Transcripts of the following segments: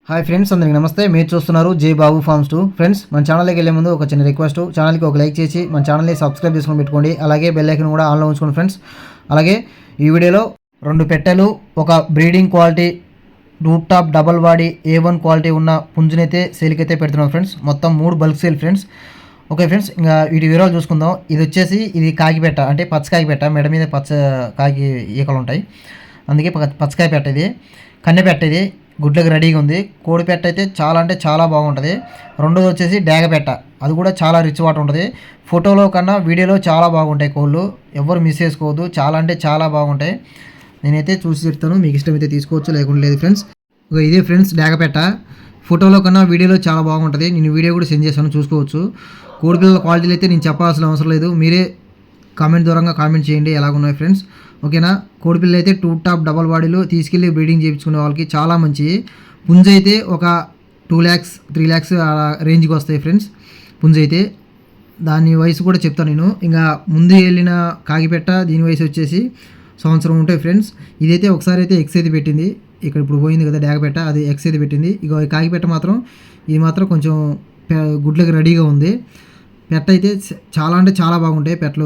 Hi friends, అందరికీ నమస్తే. మీరు చూస్తున్నారు జై బాబు ఫార్మ్స్ 2. ఫ్రెండ్స్, మన ఛానల్కి వెళ్ళే ముందు ఒక చిన్న రిక్వెస్ట్, ఛానల్కి ఒక లైక్ చేసి మన ఛానల్ని సబ్స్క్రైబ్ చేసుకొని పెట్టుకోండి. అలాగే బెల్ ఐకాన్ కూడా ఆన్లో ఉంచుకోండి ఫ్రెండ్స్. అలాగే ఈ వీడియోలో 2 పెట్టెలు, ఒక బ్రీడింగ్ క్వాలిటీ రూట్ top double body A1 quality ఉన్న పుంజునైతే సేల్కైతే పెడుతున్నాం ఫ్రెండ్స్. మొత్తం 3 bulk sale friends. Okay friends, ఇంకా వీటి వివరాలు చూసుకుందాం. ఇది కాకిపెట్ట, అంటే పచ్చకాకి పెట్ట, మెడ మీద పచ్చ కాకి ఈకలు ఉంటాయి, అందుకే పచ్చకాయ పెట్ట. ఇది కన్నెపెట్ట, ఇది గుడ్లకు రెడీగా ఉంది. కోడిపెట్ట అయితే చాలా బాగుంటుంది. రెండోది వచ్చేసి డేగపెట్ట, అది కూడా చాలా రిచ్ వాటర్ ఉంటుంది. ఫోటోలో కన్నా వీడియోలో చాలా బాగుంటాయి కోళ్ళు, ఎవరు మిస్ చేసుకోవద్దు. చాలా బాగుంటాయి. నేనైతే చూసి చెప్తాను, మీకు ఇష్టమైతే తీసుకోవచ్చు, లేకుండా లేదు ఫ్రెండ్స్. ఇదే ఫ్రెండ్స్ డేగపెట్ట, ఫోటోలో కన్నా వీడియోలో చాలా బాగుంటుంది. నేను వీడియో కూడా సెండ్ చేస్తాను, చూసుకోవచ్చు. కోడిపిల్లల క్వాలిటీలు అయితే నేను చెప్పాల్సిన అవసరం లేదు, మీరే కామెంట్ ద్వారా కామెంట్ చేయండి ఎలాగున్నాయి ఫ్రెండ్స్. ఓకేనా. కోడిపిల్లలు అయితే 2 టాప్ డబల్ బాడీలు తీసుకెళ్ళి బ్రీడింగ్ చేయించుకునే వాళ్ళకి చాలా మంచి. పుంజు అయితే ఒక 2 lakhs 3 lakhs రేంజ్కి వస్తాయి ఫ్రెండ్స్. పుంజు అయితే దాని వయసు కూడా చెప్తాను నేను. ఇంకా ముందు వెళ్ళిన కాకిపెట్ట, దీని వయసు వచ్చేసి సంవత్సరం ఉంటాయి ఫ్రెండ్స్. ఇదైతే ఒకసారి అయితే ఎక్స్ అయితే పెట్టింది, ఇక్కడ ఇప్పుడు పోయింది కదా డేగపెట్ట, అది ఎక్స్ అయితే పెట్టింది. ఇక కాకిపెట్ట మాత్రం ఇది మాత్రం కొంచెం గుడ్లకి రెడీగా ఉంది. పెట్ట అయితే చాలా బాగుంటాయి పెట్టలు.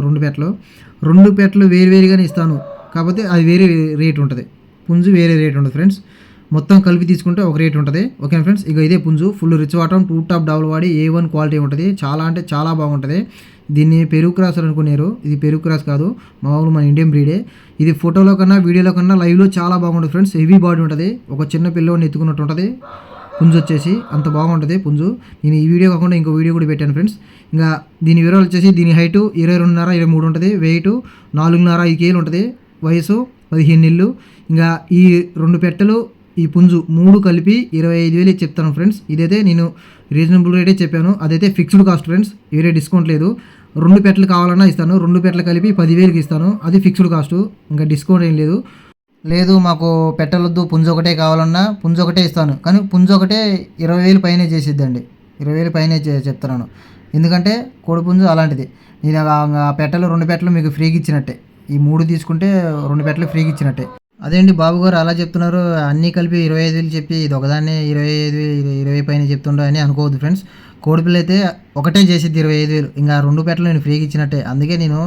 2 పెట్టలు వేరువేరుగానే ఇస్తాను, కాకపోతే అది వేరే రేట్ ఉంటుంది. పుంజు వేరే రేట్ ఉంటుంది ఫ్రెండ్స్. మొత్తం కలిపి తీసుకుంటే ఒక రేట్ ఉంటుంది. Okay friends. ఇక ఇదే పుంజు ఫుల్ రిచ్ వాటం 2 top double body A1 quality ఉంటుంది. చాలా బాగుంటుంది. దీన్ని పెరుగు క్రాస్ అనుకున్నారు, ఇది పెరుగు క్రాస్ కాదు, మామూలు మన ఇండియన్ బ్రీడే. ఇది ఫోటోలో కన్నా వీడియోలో కన్నా లైవ్లో చాలా బాగుంటుంది ఫ్రెండ్స్. హెవీ బాడీ ఉంటుంది, ఒక చిన్న పిల్లోని ఎత్తుకున్నట్టు ఉంటుంది పుంజు వచ్చేసి, అంత బాగుంటుంది పుంజు. నేను ఈ వీడియో కాకుండా ఇంకో వీడియో కూడా పెట్టాను ఫ్రెండ్స్. ఇంకా దీని వివరాలు వచ్చేసి, దీని హైటు 22.5-23 ఉంటుంది, వెయిట్ 4.5 kg ఉంటుంది, వయసు 15 నెలలు. ఇంకా ఈ 2 పెట్టెలు, ఈ పుంజు 3 కలిపి 25,000 చెప్తాను ఫ్రెండ్స్. ఇదైతే నేను రీజనబుల్ రేటే చెప్పాను, అదైతే ఫిక్స్డ్ కాస్ట్ ఫ్రెండ్స్, వేరే డిస్కౌంట్ లేదు. 2 పెట్టెలు కావాలన్నా ఇస్తాను, 2 పెట్టెలు కలిపి 10,000కి ఇస్తాను, అది ఫిక్స్డ్ కాస్ట్, ఇంకా డిస్కౌంట్ ఏం లేదు. మాకు పెట్టలొద్దు, పుంజు ఒకటే కావాలన్నా పుంజు ఒకటే ఇస్తాను, కానీ పుంజు ఒకటే 20,000 పైనే చేసిద్దండి. 20,000 పైనే చెప్తున్నాను, ఎందుకంటే కోడి పుంజు అలాంటిది. నేను పెట్టలు 2 పెట్టలు మీకు ఫ్రీగా ఇచ్చినట్టే, ఈ 3 తీసుకుంటే 2 పెట్టలు ఫ్రీగా ఇచ్చినట్టే. అదేంటి బాబు గారు అలా చెప్తున్నారు, అన్నీ కలిపి 25,000 చెప్పి ఇది ఒకదాన్ని 20 పైన చెప్తుండో అని అనుకోవద్దు ఫ్రెండ్స్. కోడిపిల్ల అయితే ఒకటే చేసిద్ది 25,000, ఇంకా 2 పెట్టలు నేను ఫ్రీగా ఇచ్చినట్టే, అందుకే నేను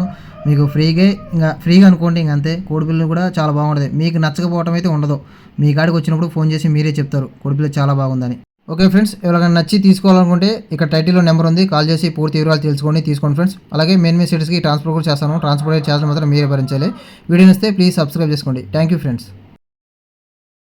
మీకు ఫ్రీగా అనుకోండి, ఇంక అంతే. కోడిపిల్లలు కూడా చాలా బాగుంటుంది, మీకు నచ్చకపోవటం అయితే ఉండదు. మీ కాడికి వచ్చినప్పుడు ఫోన్ చేసి మీరే చెప్తారు కోడిపిల్ల చాలా బాగుందని. ఓకే ఫ్రెండ్స్, ఎవరికైనా నచ్చి తీసుకోవాలనుకుంటే ఇక్కడ టైటిల్లో నెంబర్ ఉంది, కాల్ చేసి పూర్తి వివరాలు తీసుకోండి ఫ్రెండ్స్. అలాగే మెయిన్ సిటీస్కి ట్రాన్స్పోర్ట్ కూడా చేస్తాను, ట్రాన్స్పోర్ట్ ఛార్జ్ మాత్రం మీరే భరించాలి. వీడియో నచ్చితే ప్లీజ్ సబ్స్క్రైబ్ చేసుకోండి. Thank you friends.